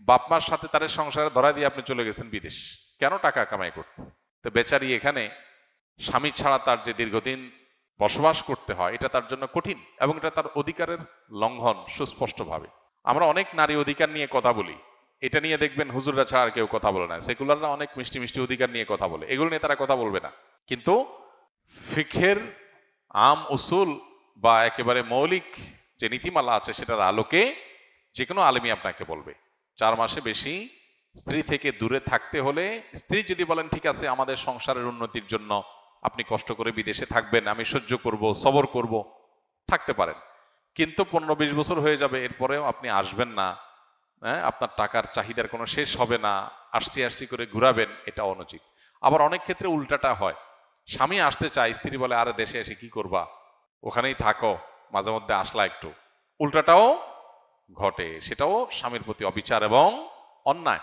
বাপ মার সাথে তার সংসারে ধরা দিয়ে আপনি চলে গেছেন বিদেশ, কেন? টাকা কামাই করতে। তো বেচারি এখানে স্বামী ছাড়া তার যে দীর্ঘদিন বসবাস করতে হয়, এটা তার জন্য কঠিন এবং এটা তার অধিকারের লঙ্ঘন সুস্পষ্টভাবে। আমরা অনেক নারী অধিকার নিয়ে কথা বলি, এটা নিয়ে দেখবেন হুজুররা ছাড়া আর কেউ কথা বলে না। সেকুলাররা অনেক মিষ্টি মিষ্টি অধিকার নিয়ে কথা বলে, এগুলো নিয়ে তারা কথা বলবে না। কিন্তু ফিকহের আম উসুল বা একেবারে মৌলিক যে নীতিমালা আছে সেটার আলোকে যে কোনো আলেমী আপনাকে বলবে 4 মাসে বেশি স্ত্রী থেকে দূরে থাকতে হলে, স্ত্রী যদি বলেন ঠিক আছে আমাদের সংসারের উন্নতির জন্য আপনি কষ্ট করে বিদেশে থাকবেন, আমি সহ্য করব, সবর করব, থাকতে পারেন। কিন্তু 15-20 বছর হয়ে যাবে, এরপরেও আপনি আসবেন না, হ্যাঁ, আপনার টাকার চাহিদার কোনো শেষ হবে না, আসছি আসছি করে ঘুরাবেন, এটা অনুচিত। আবার অনেক ক্ষেত্রে উল্টাটা হয়, স্বামী আসতে চায়, স্ত্রী বলে আরে দেশে এসে কি করবা, ওখানেই থাকো, মাঝে মধ্যে আসলা একটু। উল্টাটাও ঘটে, সেটাও স্বামীর প্রতি অবিচার এবং অন্যায়।